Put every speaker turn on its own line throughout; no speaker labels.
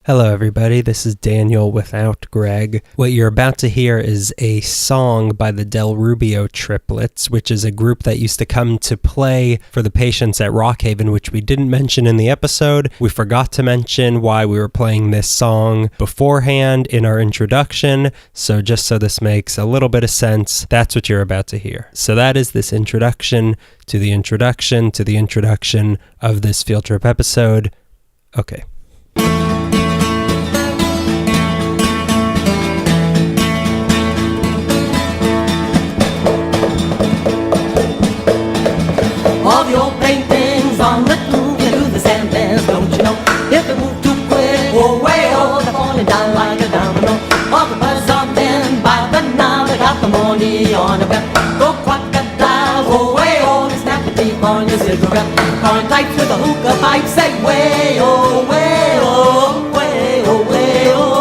Hello everybody, this is Daniel without Greg. What you're about to hear is a song by the Del Rubio Triplets, which is a group that used to come to play for the patients at Rockhaven, which we didn't mention in the episode. We forgot to mention why we were playing this song beforehand in our introduction, so just so this makes a little bit of sense, that's what you're about to hear. So that is this introduction to the introduction to the introduction of this field trip episode. Okay.
All your paintings on written into the sandbands, don't you know? If they move too quick, oh way, oh, they're falling down like a domino. All the buzz are men by the now, they got the money on the bet. Go crocodiles, oh way, oh, they snap the teeth on your cigarette. Current tights with a hookah pipe, say way, oh, way, oh, way, oh, way, oh.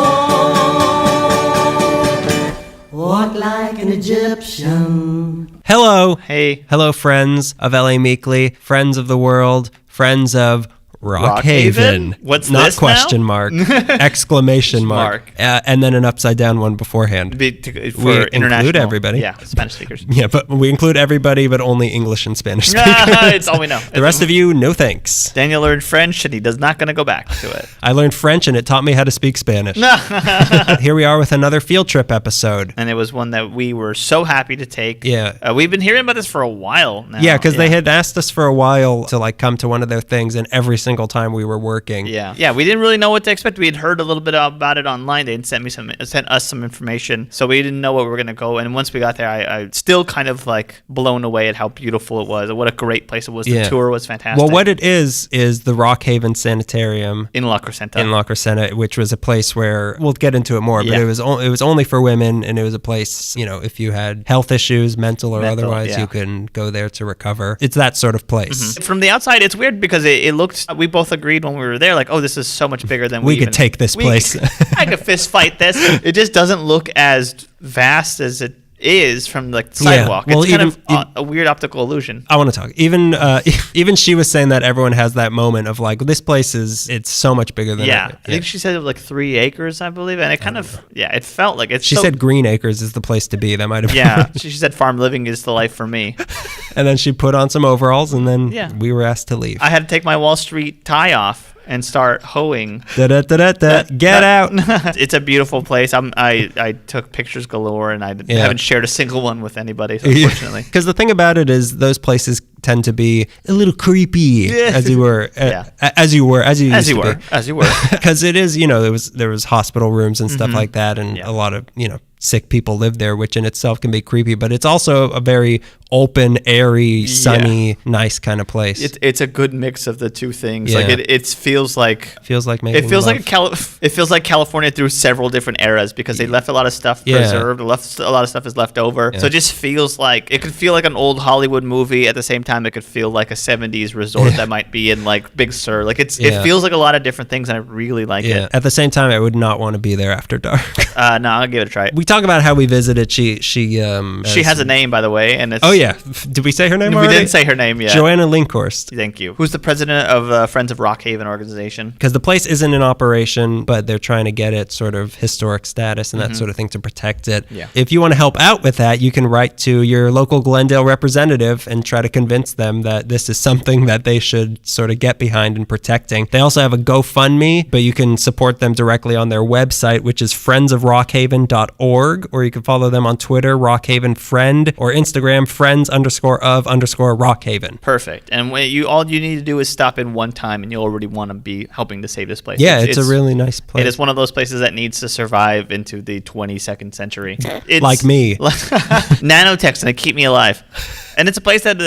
Walk like an Egyptian.
Hello.
Hey.
Hello, friends of LA Meekly, friends of the world, friends of Rockhaven.
What's
not
this
question
now?
mark, exclamation mark, and then an upside down one beforehand.
For
We
international,
include everybody.
Yeah, Spanish speakers.
Yeah, but we include everybody, but only English and Spanish speakers.
It's all we know.
The rest of you, no thanks.
Daniel learned French, and he does not going to go back to it.
I learned French, and it taught me how to speak Spanish. Here we are with another field trip episode.
And it was one that we were so happy to take.
Yeah.
We've been hearing about this for a while now.
Yeah, because they had asked us for a while to come to one of their things, and every single time we were working.
Yeah, we didn't really know what to expect. We had heard a little bit about it online. They had sent us some information, so we didn't know where we were gonna go. And once we got there, I still kind of blown away at how beautiful it was. What a great place it was. The tour was fantastic.
Well, what it is the Rockhaven Sanitarium
in La Crescenta.
Which was a place where we'll get into it more, but it was only for women, and it was a place, if you had health issues, mental or otherwise, you can go there to recover. It's that sort of place.
Mm-hmm. From the outside, it's weird because it looked. We both agreed when we were there, this is so much bigger than
we could take this place.
I could fist fight this. It just doesn't look as vast as it is from the sidewalk.
Well,
it's a weird optical illusion.
I want to talk. Even she was saying that everyone has that moment of this place it's so much bigger than
I think she said 3 acres, I believe, and it kind of it felt like it's.
She said Green Acres is the place to be. That might have been.
Yeah, she said farm living is the life for me.
And then she put on some overalls, and then we were asked to leave.
I had to take my Wall Street tie off and start hoeing.
Get out.
It's a beautiful place. I took pictures galore, and I haven't shared a single one with anybody, unfortunately.
Because the thing about it is those places tend to be a little creepy, as you were. As you were. Because it is, there was hospital rooms and stuff like that, and a lot of, sick people live there, which in itself can be creepy, but it's also a very open, airy, sunny, nice kind of place.
It's a good mix of the two things. It feels like
making
it feels
love.
It feels like California through several different eras, because they left a lot of stuff preserved, a lot of stuff is left over. So it just feels like it could feel like an old Hollywood movie. At the same time, it could feel like a 70s resort that might be in Big Sur. It feels like a lot of different things, and I really like it.
At the same time, I would not want to be there after dark.
No, I'll give it a try.
We talk about how we visited. She
has a name, by the way, and it's.
Oh yeah, did we say her name already?
We didn't say her name yet.
Joanna Linkchorst.
Thank you. Who's the president of Friends of Rockhaven organization?
Because the place isn't in operation, but they're trying to get it sort of historic status and that sort of thing to protect it.
Yeah.
If you want to help out with that, you can write to your local Glendale representative and try to convince them that this is something that they should sort of get behind in protecting. They also have a GoFundMe, but you can support them directly on their website, which is friendsofrockhaven.org, or you can follow them on Twitter, Rockhaven Friend, or Instagram, friends_of_Rockhaven.
Perfect. And all you need to do is stop in one time, and you'll already want to be helping to save this place.
Yeah, it's a really nice place.
It is one of those places that needs to survive into the 22nd century. It's
like me.
Nanotech's going to keep me alive. And it's a place that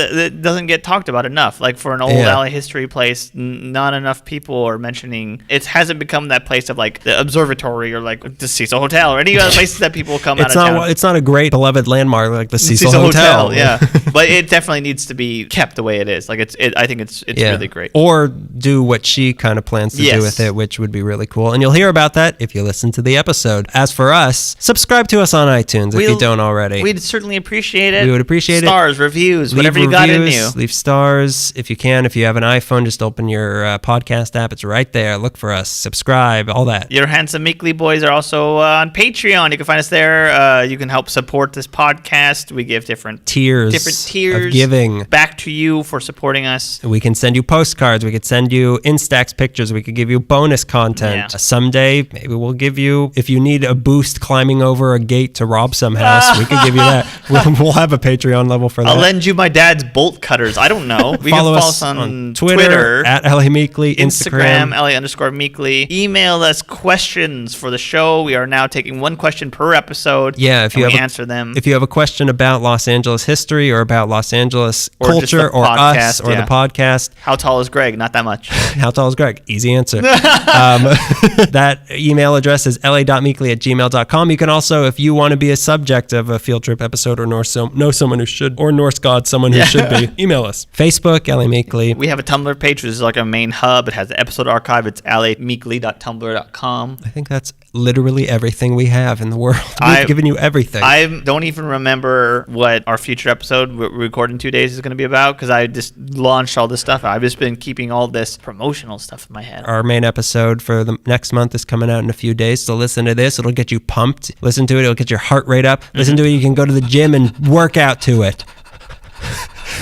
doesn't get talked about enough. For an old alley history place, not enough people are mentioning. It hasn't become that place of the observatory or the Cecil Hotel or any other places that people come out of town.
It's not a great beloved landmark like the Cecil Hotel.
Yeah. But it definitely needs to be kept the way it is. I think it's really great.
Or do what she kind of plans to do with it, which would be really cool. And you'll hear about that if you listen to the episode. As for us, subscribe to us on iTunes if you don't already.
We'd certainly appreciate it.
We would appreciate
Stars, reviews. reviews, whatever you got in you.
Leave stars if you can. If you have an iPhone, just open your podcast app. It's right there. Look for us. Subscribe, all that.
Your Handsome Meekly Boys are also on Patreon. You can find us there. You can help support this podcast. We give different tiers
of giving
back to you for supporting us.
We can send you postcards. We could send you Instax pictures. We could give you bonus content. Yeah. Someday, maybe we'll give you, if you need a boost climbing over a gate to rob some house, we could give you that. We'll have a Patreon level for that.
I'll lend you my dad's bolt cutters. I don't know.
Follow us on Twitter at LA Meekly, Instagram
LA_Meekly. Email us questions for the show. We are now taking one question per episode.
Yeah, if you
answer them.
If you have a question about Los Angeles history or about Los Angeles culture or us or the podcast.
How tall is Greg? Not that much.
How tall is Greg? Easy answer. That email address is la.meekly@gmail.com. You can also, if you want to be a subject of a field trip episode or know someone who should, or Norse God, someone who should be, email us. Facebook, LA Meekly.
We have a Tumblr page, which is like a main hub. It has the episode archive. It's lameekly.tumblr.com.
I think that's literally everything we have in the world. We've given you everything.
I don't even remember what our future episode we record in 2 days is going to be about, because I just launched all this stuff. I've just been keeping all this promotional stuff in my head.
Our main episode for the next month is coming out in a few days, so listen to this. It'll get you pumped. Listen to it. It'll get your heart rate up. Listen to it. You can go to the gym and work out to it.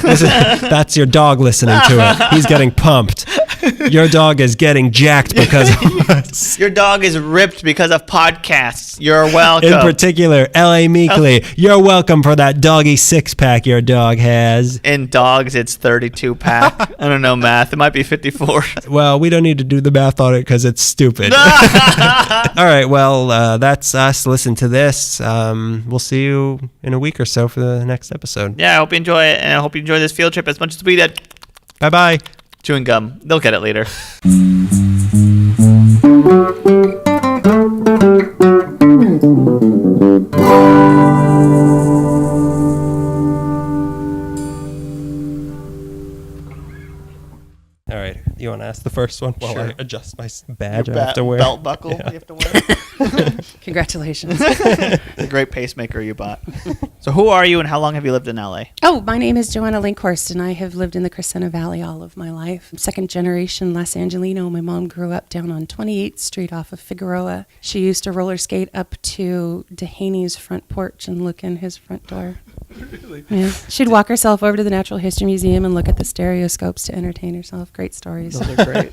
Listen, that's your dog listening to it. He's getting pumped. Your dog is getting jacked because of us.
Your dog is ripped because of podcasts. You're welcome.
In particular, LA Meekly. You're welcome for that doggy six-pack your dog has.
In dogs, it's 32-pack. I don't know math. It might be 54.
Well, we don't need to do the math on it because it's stupid. All right, well, that's us. Listen to this. We'll see you in a week or so for the next episode.
Yeah, I hope you enjoy it, and I hope you enjoy this field trip as much as we did.
Bye-bye.
Chewing gum. They'll get it later.
All right. You want to ask the first one while I adjust my badge I have to wear?
Belt buckle you have to wear.
Congratulations.
The great pacemaker you bought. So who are you and how long have you lived in LA?
Oh, my name is Joanna Linkchorst, and I have lived in the Crescenta Valley all of my life. I'm second generation Los Angelino. My mom grew up down on 28th Street off of Figueroa. She used to roller skate up to Dehaney's front porch and look in his front door. Really? Yeah. She'd walk herself over to the Natural History Museum and look at the stereoscopes to entertain herself. Great stories.
Those are great.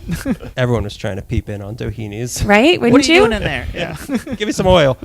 Everyone was trying to peep in on Doheni's.
Right? Wouldn't
what are you doing in there? Yeah.
Give me some oil.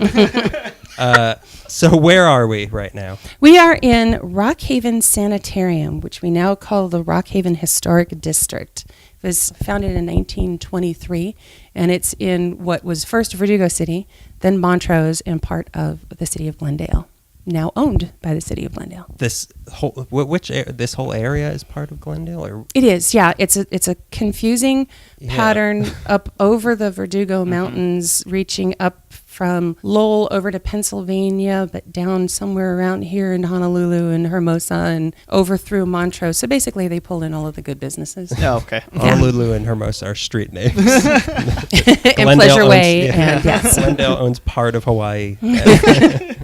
So where are we right now?
We are in Rockhaven Sanitarium, which we now call the Rockhaven Historic District. It was founded in 1923, and it's in what was first Verdugo City, then Montrose, and part of the city of Glendale. Now owned by the city of Glendale.
This whole this whole area is part of Glendale, or
it is, yeah. It's a confusing pattern up over the Verdugo Mountains, reaching up from Lowell over to Pennsylvania, but down somewhere around here in Honolulu and Hermosa and over through Montrose. So basically, they pull in all of the good businesses.
Oh, okay.
Yeah.
Honolulu and Hermosa are street names.
And Pleasure Way, and yes.
Glendale owns part of Hawaii.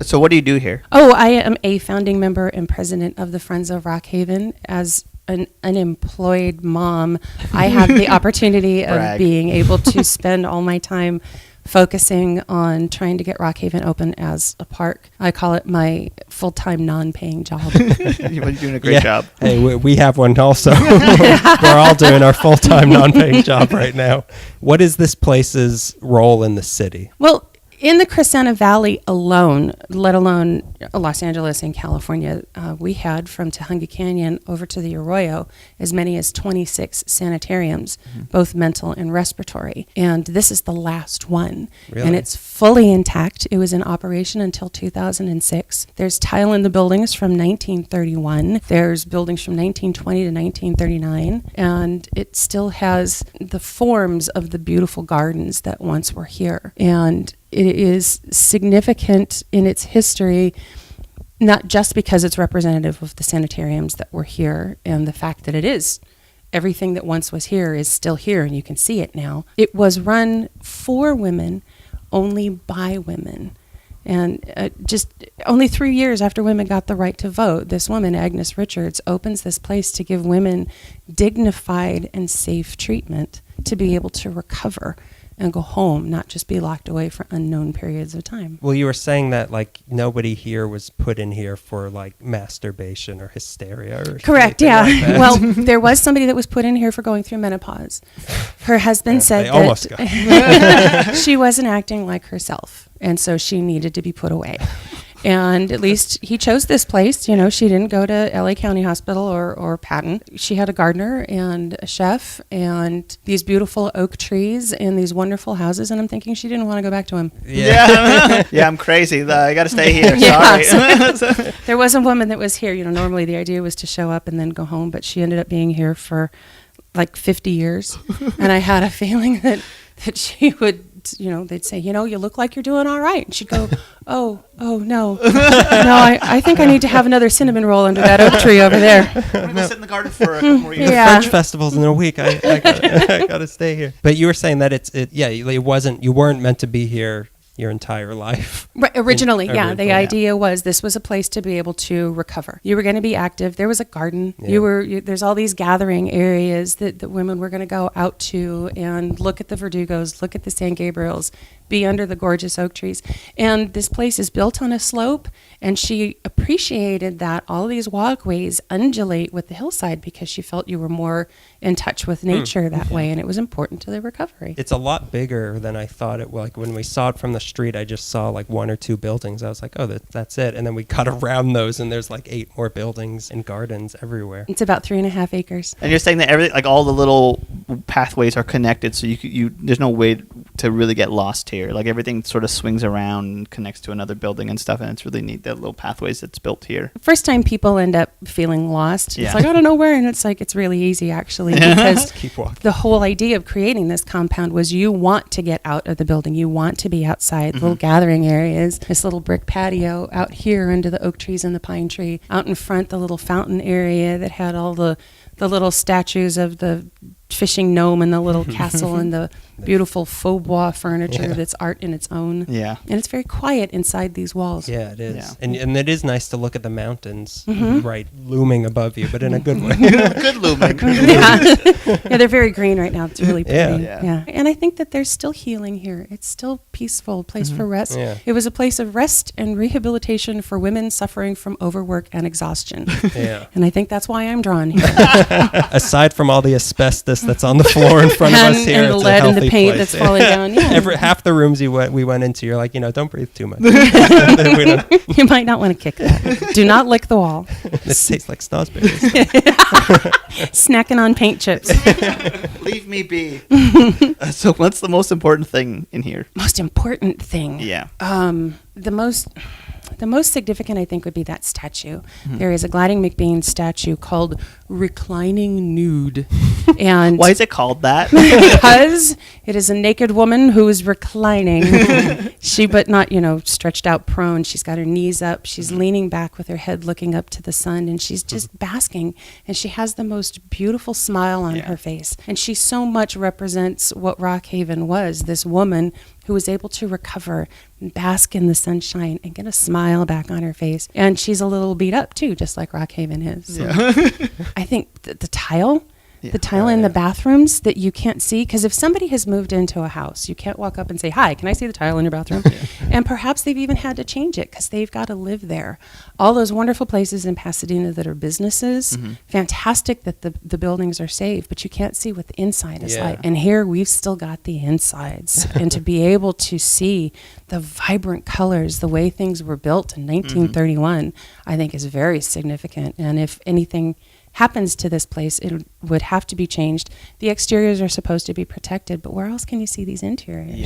So what do you do here?
Oh, I am a founding member and president of the Friends of Rockhaven. As an unemployed mom, I have the opportunity of being able to spend all my time focusing on trying to get Rockhaven open as a park. I call it my full-time non-paying job.
You're doing a great job.
Hey, we have one also. We're all doing our full-time non-paying job right now. What is this place's role in the city?
Well, in the Crescenta Valley alone, let alone Los Angeles and California, we had from Tujunga Canyon over to the Arroyo as many as 26 sanitariums, both mental and respiratory. And this is the last one.
Really?
And it's fully intact. It was in operation until 2006. There's tile in the buildings from 1931. There's buildings from 1920 to 1939. And it still has the forms of the beautiful gardens that once were here. And it is significant in its history, not just because it's representative of the sanitariums that were here and the fact that it is. Everything that once was here is still here, and you can see it now. It was run for women, only by women. And just only 3 years after women got the right to vote, this woman, Agnes Richards, opens this place to give women dignified and safe treatment to be able to recover and go home, not just be locked away for unknown periods of time.
Well, you were saying that like nobody here was put in here for like masturbation or hysteria or
correct,
anything
yeah.
like that.
Well, there was somebody that was put in here for going through menopause. Her husband said
they almost got
that she wasn't acting like herself, and so she needed to be put away. And at least he chose this place. You know, she didn't go to LA County Hospital or Patton. She had a gardener and a chef and these beautiful oak trees and these wonderful houses. And I'm thinking she didn't want to go back to him.
Yeah, yeah, I'm crazy. I got to stay here.
Yeah,
Sorry.
There was a woman that was here. You know, normally the idea was to show up and then go home, but she ended up being here for like 50 years. And I had a feeling that she would, you know, they'd say, you know, you look like you're doing all right. And she'd go, oh, no. No, I think I need to have another cinnamon roll under that oak tree over there.
I'm going to go sit in the garden for a couple more years.
Yeah.
French festivals in a week. I gotta stay here. But you were saying that you weren't meant to be here your entire life.
Right, originally, yeah. The
Originally,
idea was this was a place to be able to recover. You were going to be active. There was a garden.
Yeah.
There's all these gathering areas that women were going to go out to and look at the Verdugos, look at the San Gabriels, be under the gorgeous oak trees. And this place is built on a slope, and she appreciated that all of these walkways undulate with the hillside because she felt you were more in touch with nature that way, and it was important to the recovery.
It's a lot bigger than I thought it was. Like when we saw it from the street, I just saw like 1 or 2 buildings. I was like, oh, that's it. And then we got around those, and there's like 8 more buildings and gardens everywhere.
It's about 3.5 acres.
And you're saying that everything, like all the little pathways are connected, so you there's no way to really get lost here. Like everything sort of swings around and connects to another building and stuff, and it's really neat, the little pathways that's built here.
First time people end up feeling lost.
Yeah.
It's like, I don't know where, and it's like, it's really easy actually, because
Keep walking.
the whole idea of creating this compound was you want to get out of the building. You want to be outside, little gathering areas, this little brick patio out here under the oak trees and the pine tree. Out in front, the little fountain area that had all the little statues of the fishing gnome and the little castle and the beautiful faux bois furniture that's art in its own.
Yeah.
And it's very quiet inside these walls.
Yeah, it is.
Yeah.
And it is nice to look at the mountains right looming above you, but in a good way.
Good looming.
Yeah. Yeah, they're very green right now. It's really pretty.
Yeah.
And I think that there's still healing here. It's still peaceful, a place for rest.
Yeah.
It was a place of rest and rehabilitation for women suffering from overwork and exhaustion.
Yeah.
And I think that's why I'm drawn here.
Aside from all the asbestos that's on the floor in front of us here,
and the
it's
lead
a
and the
healthy
paint
place.
that's falling down. Yeah.
Half the rooms we went into, you're like, don't breathe too much. We don't-
You might not want to kick that. Do not lick the wall.
it tastes like snozzberries.
Snacking on paint chips.
Leave me be. So what's the most important thing in here?
Most important thing.
Yeah.
The most significant, I think, would be that statue. There is a Gladys McBean statue called Reclining Nude. And
Why is it called that?
because it is a naked woman who is reclining. But not, stretched out prone. She's got her knees up. She's leaning back with her head looking up to the sun, and she's just basking. And she has the most beautiful smile on her face. And she so much represents what Rockhaven was, this woman who was able to recover and bask in the sunshine and get a smile back on her face. And she's a little beat up too, just like Rockhaven is. So I think the tile, the tile in the bathrooms that you can't see, because if somebody has moved into a house, you can't walk up and say, hi, can I see the tile in your bathroom? And perhaps they've even had to change it because they've got to live there. All those wonderful places in Pasadena that are businesses, fantastic that the buildings are safe, but you can't see what the inside is like. And here we've still got the insides. And to be able to see the vibrant colors, the way things were built in 1931, I think is very significant. And if anything happens to this place, it would have to be changed. The exteriors are supposed to be protected, but where else can you see these interiors?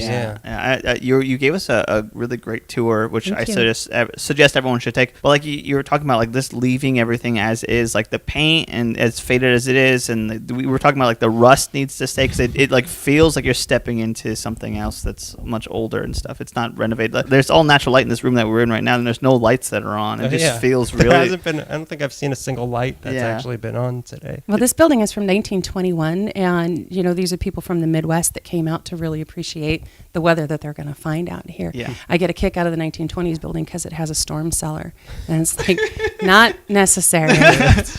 You gave us a really great tour, which I suggest everyone should take. But like you were talking about, like this leaving everything as is, like the paint and as faded as it is, and we were talking about like the rust needs to stay because it like feels like you're stepping into something else that's much older and stuff. It's not renovated. Like, there's all natural light in this room that we're in right now, and there's no lights that are on. It just feels really.
There hasn't been. I don't think I've seen a single light that's actually been on today.
Well, this building is from 1921, and these are people from the Midwest that came out to really appreciate the weather that they're going to find out here.
Yeah.
I get a kick out of the 1920s building because it has a storm cellar, and it's like not necessary,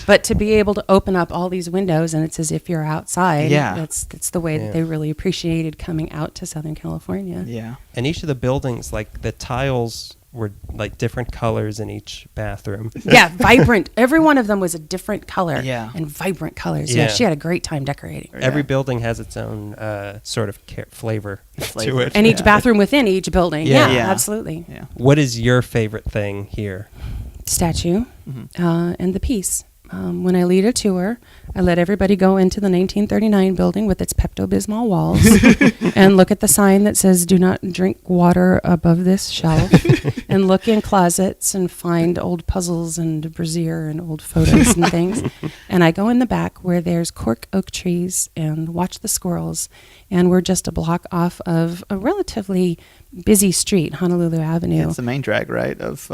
but to be able to open up all these windows and it's as if you're outside.
Yeah.
That's the way that they really appreciated coming out to Southern California.
Yeah.
And each of the buildings, like the tiles were like different colors in each bathroom.
Yeah, vibrant. Every one of them was a different color.
Yeah.
And vibrant colors. Yeah,
Yeah.
she had a great time decorating.
Every building has its own sort of flavor to it.
And each bathroom within each building.
Yeah.
Yeah, absolutely.
Yeah.
What is your favorite thing here?
Statue and the piece. When I lead a tour, I let everybody go into the 1939 building with its Pepto-Bismol walls and look at the sign that says, "Do not drink water above this shelf," and look in closets and find old puzzles and brassiere and old photos and things. And I go in the back where there's cork oak trees and watch the squirrels. And we're just a block off of a relatively busy street, Honolulu Avenue.
It's the main drag, right, of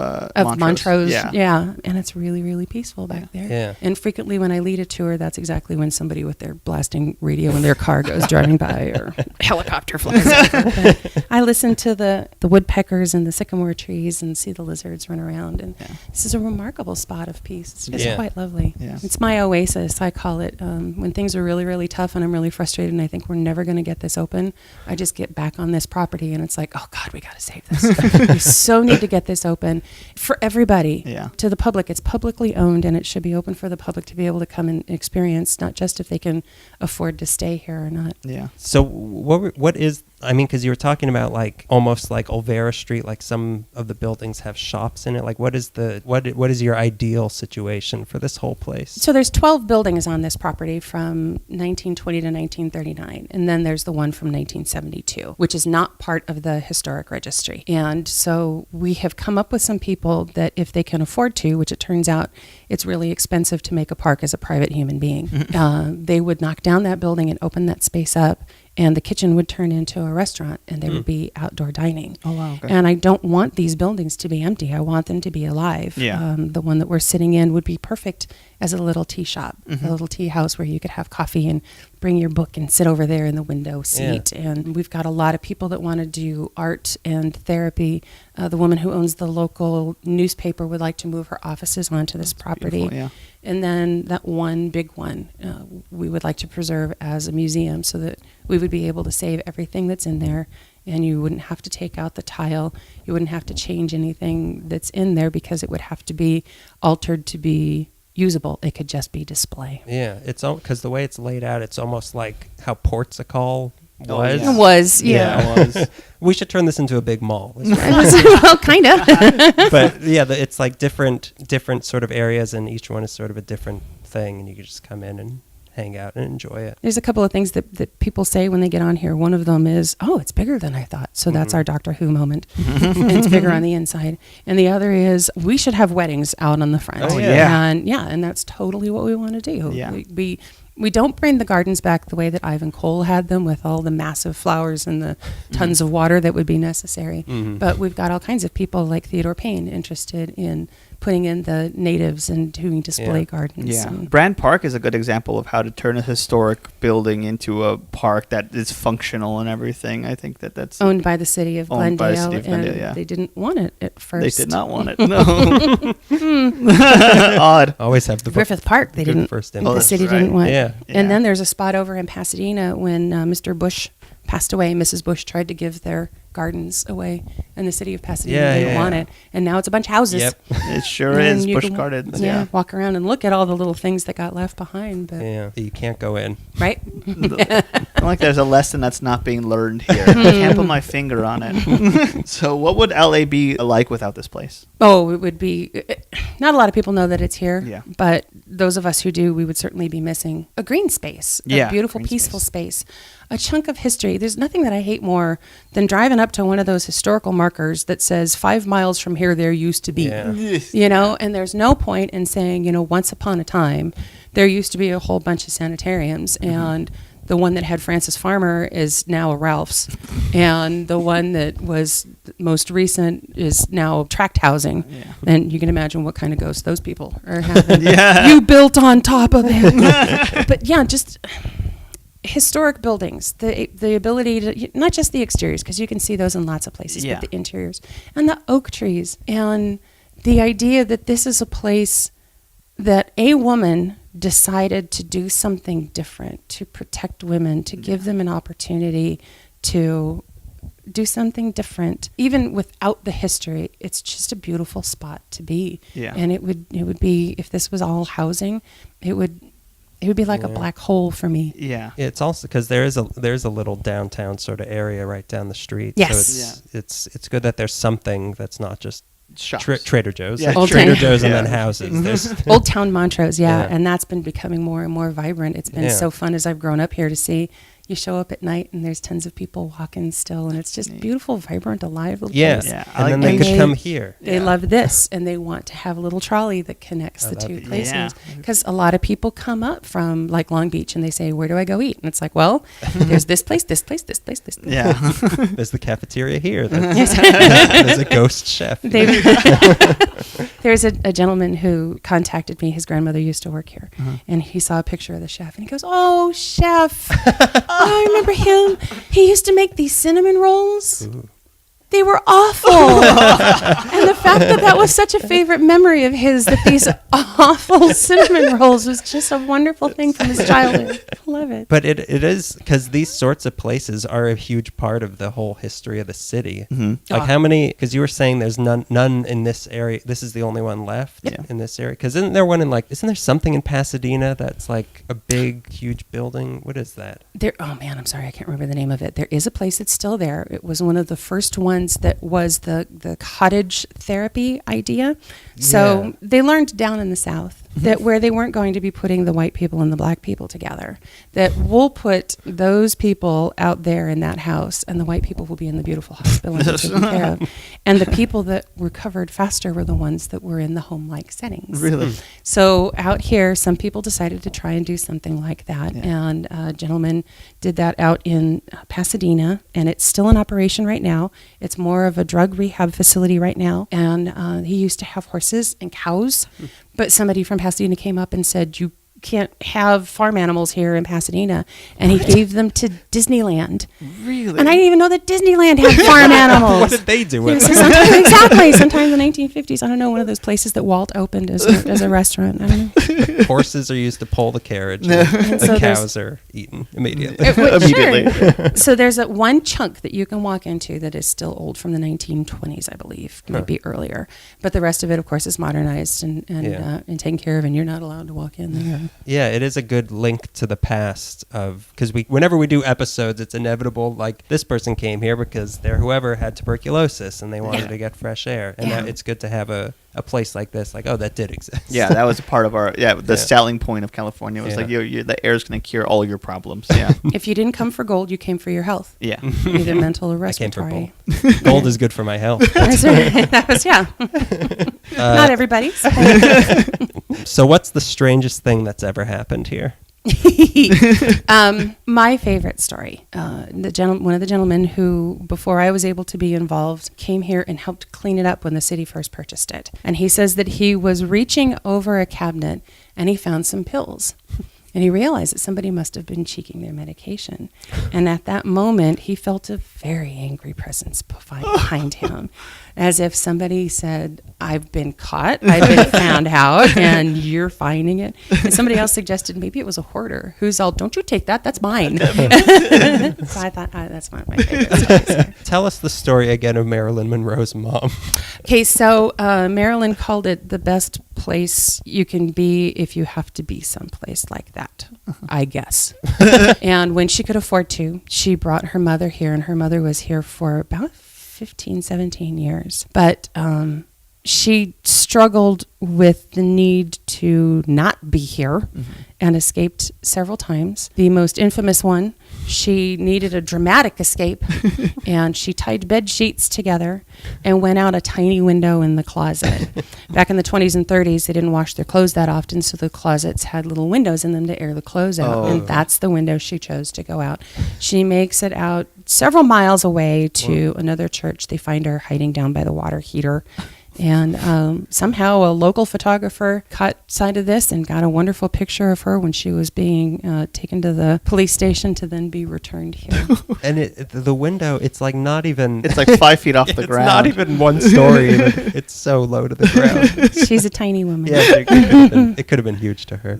Montrose.
Yeah.
Yeah, and it's really, really peaceful back there.
Yeah.
And frequently when I lead a tour, that's exactly when somebody with their blasting radio in their car goes driving by, or helicopter flies over. But I listen to the woodpeckers and the sycamore trees and see the lizards run around. And this is a remarkable spot of peace. It's just quite lovely.
Yeah.
It's my oasis, I call it. When things are really, really tough and I'm really frustrated and I think we're never going to get this open, I just get back on this property and it's like, oh God, we got to save this. We so need to get this open for everybody.
Yeah.
To the public. It's publicly owned and it should be open for the public to be able to come and experience, not just if they can afford to stay here or not.
Yeah.
So what is, I mean, because you were talking about like almost like Olvera Street, like some of the buildings have shops in it. Like what is your ideal situation for this whole place?
So there's 12 buildings on this property from 1920 to 1939. And then there's the one from 1972, which is not part of the historic registry. And so we have come up with some people that if they can afford to, which it turns out it's really expensive to make a park as a private human being, they would knock down that building and open that space up. And the kitchen would turn into a restaurant and there would be outdoor dining.
Oh, wow. Okay.
And I don't want these buildings to be empty. I want them to be alive.
Yeah.
The one that we're sitting in would be perfect as a little tea shop, a little tea house where you could have coffee and bring your book and sit over there in the window seat. Yeah. And we've got a lot of people that want to do art and therapy. The woman who owns the local newspaper would like to move her offices onto this property.
Yeah.
And then that one big one we would like to preserve as a museum so that we would be able to save everything that's in there and you wouldn't have to take out the tile. You wouldn't have to change anything that's in there because it would have to be altered to be usable. It could just be display.
Yeah, it's because the way it's laid out, it's almost like how Portsacol was.
Oh, yeah.
It was, yeah.
It was. We should turn this into a big mall.
Well, kind of.
But yeah, it's like different sort of areas, and each one is sort of a different thing, and you can just come in and hang out and enjoy it.
There's a couple of things that people say when they get on here. One of them is, oh, it's bigger than I thought. So that's our Doctor Who moment. And it's bigger on the inside. And the other is, we should have weddings out on the front.
Oh, yeah.
And that's totally what we want to do.
Yeah.
We don't bring the gardens back the way that Ivan Cole had them with all the massive flowers and the tons of water that would be necessary. But we've got all kinds of people like Theodore Payne interested in putting in the natives and doing display gardens.
Yeah. Brand Park is a good example of how to turn a historic building into a park that is functional and everything. I think that's
owned by the city of
owned by the
Glendale.
city of Glendale, yeah.
They didn't want it at first.
They did not want it. No. Odd.
Always have the
Griffith Park, they
good
didn't.
first
The
image.
city
right.
didn't want.
Yeah.
And then there's a spot over in Pasadena when Mr. Bush passed away. Mrs. Bush tried to give their gardens away, and the city of Pasadena didn't want it. And now it's a bunch of houses.
Yep.
It sure
And
is
you
Busch
can-
Gardens.
Yeah, walk around and look at all the little things that got left behind. But
Yeah, you can't go in.
right?
I feel like there's a lesson that's not being learned here. I can't put my finger on it. So what would LA be like without this place?
Oh, it would be. Not a lot of people know that it's here.
Yeah.
But those of us who do, we would certainly be missing a green space,
Yeah,
a beautiful,
green
peaceful space, a chunk of history. There's nothing that I hate more than driving up to one of those historical markers that says 5 miles from here there used to be.
Yeah.
You know, and there's no point in saying, once upon a time, there used to be a whole bunch of sanitariums and The one that had Francis Farmer is now a Ralph's, and the one that was most recent is now tract housing.
Yeah.
And you can imagine what kind of ghosts those people are having. You built on top of it. But yeah, just historic buildings, the ability to, not just the exteriors, because you can see those in lots of places, but the interiors and the oak trees, and the idea that this is a place that a woman decided to do something different, to protect women, to give them an opportunity to do something different. Even without the history, it's just a beautiful spot to be.
Yeah.
And it would be, if this was all housing, it would be like a black hole for me.
Yeah.
It's also because there's a little downtown sort of area right down the street.
Yes.
So it's good that there's something that's not just
Shops.
Trader Joe's.
Yeah.
Like Trader Joe's and then houses. There's
Old Town Montrose,
Yeah.
and that's been becoming more and more vibrant. It's been so fun as I've grown up here to see. You show up at night and there's tons of people walking still, and it's just beautiful, vibrant, alive little place.
Yeah.
And then they could come here.
They love this, and they want to have a little trolley that connects the two places. Because a lot of people come up from like Long Beach and they say, "Where do I go eat?" And it's like, well, there's this place, this place, this place, this place.
Yeah.
There's the cafeteria here. There's a ghost chef.
There's a gentleman who contacted me. His grandmother used to work here, and he saw a picture of the chef, and he goes, "Oh, chef, I remember him. He used to make these cinnamon rolls.
Ooh.
They were awful." And the fact that was such a favorite memory of his, that these awful cinnamon rolls was just a wonderful thing from his childhood. I love it.
But it is, because these sorts of places are a huge part of the whole history of the city. Like how many, because you were saying there's none in this area. This is the only one left in this area. Because isn't there one in isn't there something in Pasadena that's like a big, huge building? What is that?
Oh man, I'm sorry, I can't remember the name of it. There is a place that's still there. It was one of the first ones that was the cottage therapy idea. So they learned down in the South that where they weren't going to be putting the white people and the black people together, that we'll put those people out there in that house, and the white people will be in the beautiful hospital and be taken care of. And the people that recovered faster were the ones that were in the home-like settings.
Really?
So out here, some people decided to try and do something like that. And a gentleman did that out in Pasadena, and it's still in operation right now. It's more of a drug rehab facility right now. And he used to have horses and cows, but somebody from Pasadena came up and said, "You can't have farm animals here in Pasadena," and he gave them to Disneyland.
Really?
And I didn't even know that Disneyland had farm animals.
What did they do with
So
it?
sometime in the 1950s, I don't know, one of those places that Walt opened as a restaurant. I don't know.
Horses are used to pull the carriage.
And
The
so
cows are eaten immediately.
Immediately.
Sure. So there's one chunk that you can walk into that is still old, from the 1920s, I believe, might be earlier. But the rest of it, of course, is modernized and taken care of, and you're not allowed to walk in there.
Yeah, it is a good link to the past because whenever we do episodes, it's inevitable. Like this person came here because whoever had tuberculosis and they wanted to get fresh air, and that it's good to have a place like this. Like, oh, that did exist.
Yeah, that was a part of our the selling point of California. It was like the air is going to cure all your problems. Yeah.
If you didn't come for gold, you came for your health.
Yeah.
Either mental or
I came for
respiratory.
gold. Gold is good for my health.
That's right. That was not everybody's.
So what's the strangest thing that's ever happened here?
My favorite story, one of the gentlemen who, before I was able to be involved, came here and helped clean it up when the city first purchased it. And he says that he was reaching over a cabinet and he found some pills. And he realized that somebody must have been cheeking their medication. And at that moment, he felt a very angry presence behind him, as if somebody said, "I've been caught, I've been found out, and you're finding it." And somebody else suggested maybe it was a hoarder who's all, "Don't you take that, that's mine." So I thought, that's one of my favorite stories.
Tell us the story again of Marilyn Monroe's mom.
Okay, so Marilyn called it the best place you can be if you have to be someplace like that, I guess. And when she could afford to, she brought her mother here, and her mother was here for about 15, 17 years. But she struggled with the need to not be here and escaped several times. The most infamous one, she needed a dramatic escape and she tied bed sheets together and went out a tiny window in the closet. Back in the 20s and 30s, they didn't wash their clothes that often, so the closets had little windows in them to air the clothes out, and that's the window she chose to go out. She makes it out several miles away to another church. They find her hiding down by the water heater. And somehow a local photographer caught sight of this and got a wonderful picture of her when she was being taken to the police station to then be returned here.
And the window, it's like not even...
It's like 5 feet off the ground.
It's not even one story. It's so low to the ground.
She's a tiny woman.
Yeah, it could have been huge to her.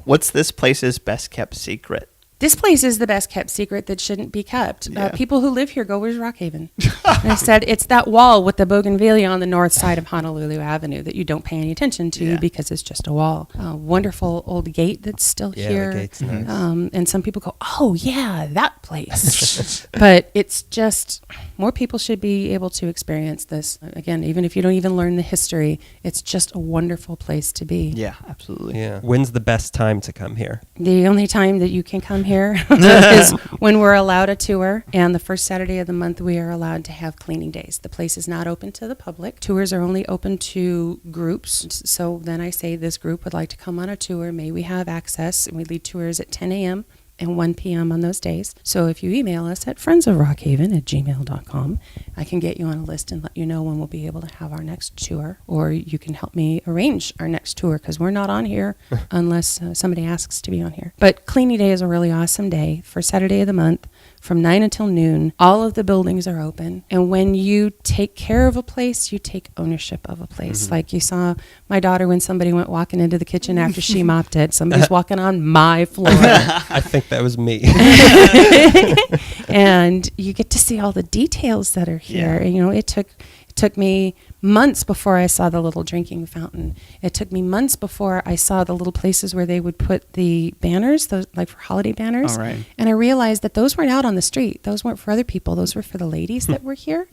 What's this place's best kept secret?
This place is the best kept secret that shouldn't be kept.
Yeah.
People who live here go, where's Rockhaven? And I said, it's that wall with the bougainvillea on the north side of Honolulu Avenue that you don't pay any attention to because it's just a wall. A wonderful old gate that's still here.
The gate's nice.
And some people go, oh, yeah, that place. But it's just, more people should be able to experience this. Again, even if you don't even learn the history, it's just a wonderful place to be.
Yeah, absolutely.
Yeah. When's the best time to come here?
The only time that you can come here is when we're allowed a tour, and the first Saturday of the month we are allowed to have cleaning days. The place is not open to the public. Tours are only open to groups. So then I say, this group would like to come on a tour. May we have access? And we lead tours at 10 a.m. and 1 p.m. on those days. So if you email us at friendsofrockhaven@gmail.com, I can get you on a list and let you know when we'll be able to have our next tour, or you can help me arrange our next tour, because we're not on here unless somebody asks to be on here. But cleaning day is a really awesome day. For Saturday of the month, from 9 until noon, all of the buildings are open. And when you take care of a place, you take ownership of a place. Like you saw my daughter when somebody went walking into the kitchen after she mopped it. Somebody's walking on my floor.
I think that was me.
And you get to see all the details that are here. And, you know, it took me months before I saw the little drinking fountain. It took me months before I saw the little places where they would put the banners, those, like for holiday banners.
All right.
And I realized that those weren't out on the street. Those weren't for other people. Those were for the ladies that were here.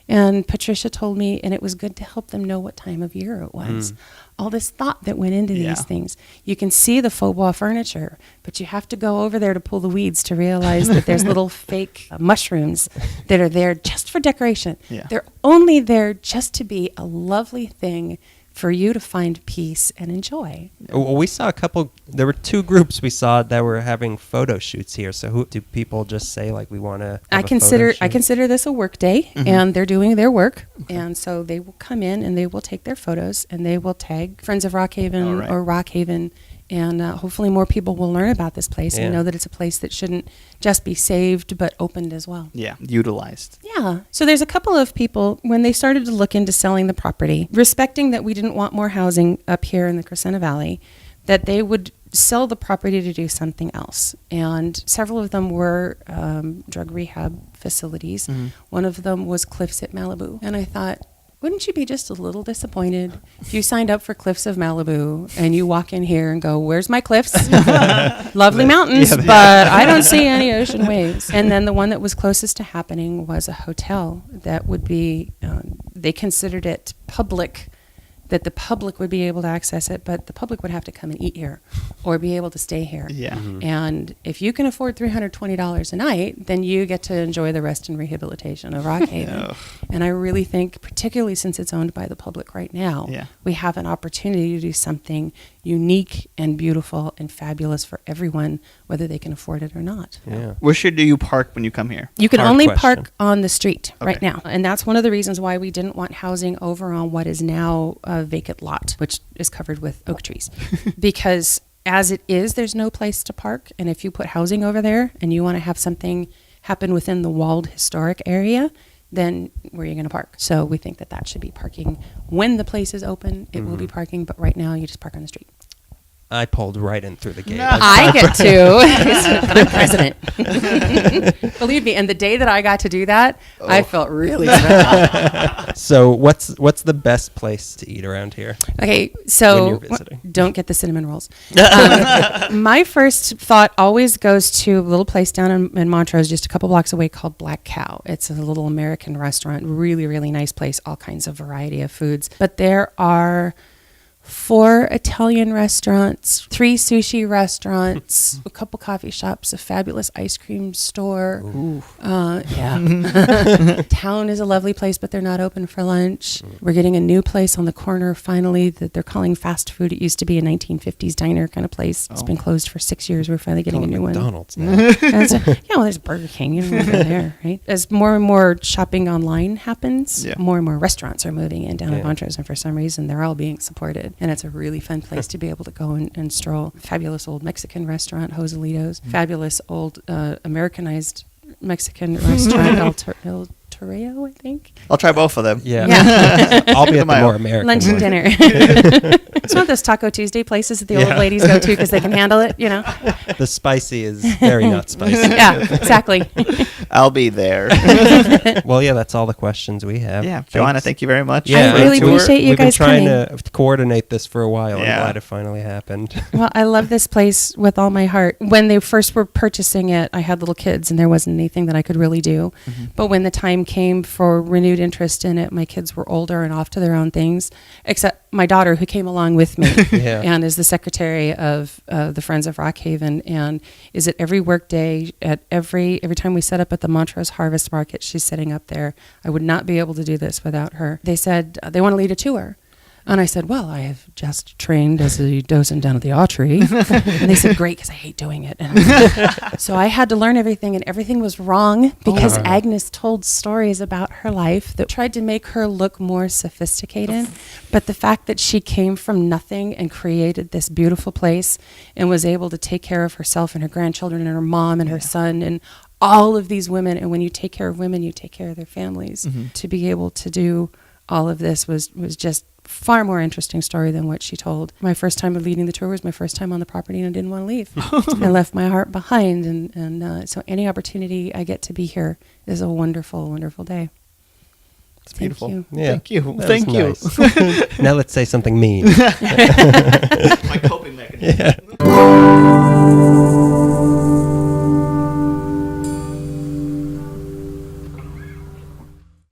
And Patricia told me, and it was good to help them know what time of year it was. All this thought that went into these things. You can see the faux bois furniture, but you have to go over there to pull the weeds to realize that there's little fake mushrooms that are there just for decoration.
Yeah.
They're only there just to be a lovely thing for you to find peace and enjoy.
Well, we saw there were 2 groups we saw that were having photo shoots here. So who do people just say, like, we want to
I consider this a work day, and they're doing their work. And so they will come in and they will take their photos and they will tag Friends of Rockhaven or Rockhaven. And hopefully more people will learn about this place and know that it's a place that shouldn't just be saved, but opened as well.
Yeah, utilized.
Yeah. So there's a couple of people, when they started to look into selling the property, respecting that we didn't want more housing up here in the Crescenta Valley, that they would sell the property to do something else. And several of them were drug rehab facilities. One of them was Cliffs at Malibu. And I thought, wouldn't you be just a little disappointed if you signed up for Cliffs of Malibu and you walk in here and go, where's my cliffs? Lovely mountains, but I don't see any ocean waves. And then the one that was closest to happening was a hotel that would be, they considered it public, that the public would be able to access it, but the public would have to come and eat here or be able to stay here.
Yeah.
And if you can afford $320 a night, then you get to enjoy the rest and rehabilitation of Rockhaven. And I really think, particularly since it's owned by the public right now, we have an opportunity to do something unique and beautiful and fabulous for everyone, whether they can afford it or not.
Yeah.
Where should you park when you come here?
You can
Hard
only
question.
park on the street right now. And that's one of the reasons why we didn't want housing over on what is now a vacant lot, which is covered with oak trees. Because as it is, there's no place to park. And if you put housing over there and you want to have something happen within the walled historic area, then where are you going to park? So we think that that should be parking. When the place is open, it will be parking. But right now, you just park on the street.
I pulled right in through the gate.
I get to. I'm president. Believe me, and the day that I got to do that, I felt really special.
So what's the best place to eat around here?
Okay,
When
so
you're visiting.
don't get the cinnamon rolls. My first thought always goes to a little place down in Montrose, just a couple blocks away, called Black Cow. It's a little American restaurant, really, really nice place, all kinds of variety of foods. But there are 4 Italian restaurants, 3 sushi restaurants, a couple coffee shops, a fabulous ice cream store. Town is a lovely place, but they're not open for lunch. We're getting a new place on the corner finally that they're calling fast food. It used to be a 1950s diner kind of place. It's been closed for 6 years. We're finally getting a new
McDonald's
one.
now.
There's Burger King over there, right? As more and more shopping online happens, more and more restaurants are moving in down in Montrose, and for some reason, they're all being supported. And it's a really fun place to be able to go and stroll. Fabulous old Mexican restaurant, Joselito's. Fabulous old Americanized Mexican restaurant, El Toreo, I think.
I'll try both of them.
Yeah. I'll be at the more American
lunch
one.
and dinner. It's one of those Taco Tuesday places that the old ladies go to because they can handle it,
The spicy is very not spicy.
Yeah, exactly.
I'll be there.
Well, that's all the questions we have.
Yeah, Joanna, thank you very much.
Yeah,
I really appreciate you
We've
guys
been trying
coming.
to coordinate this for a while.
Yeah.
I'm glad it finally happened.
Well, I love this place with all my heart. When they first were purchasing it, I had little kids and there wasn't anything that I could really do. But when the time came for renewed interest in it, my kids were older and off to their own things, except my daughter, who came along with me and is the secretary of the Friends of Rockhaven, and is at every work day, at every time we set up at the Montrose Harvest Market, she's sitting up there. I would not be able to do this without her. They said they want to lead a tour. And I said, well, I have just trained as a docent down at the Autry. And they said, great, because I hate doing it. And so I had to learn everything, and everything was wrong because Agnes told stories about her life that tried to make her look more sophisticated. But the fact that she came from nothing and created this beautiful place and was able to take care of herself and her grandchildren and her mom and her son and all of these women. And when you take care of women, you take care of their families. To be able to do all of this was just far more interesting story than what she told. My first time of leading the tour was my first time on the property, and I didn't want to leave. I left my heart behind, and so any opportunity I get to be here is a wonderful, wonderful day.
It's beautiful.
You.
Yeah.
Thank you.
That
Thank
was
you.
nice. Now let's say something mean.
My coping mechanism.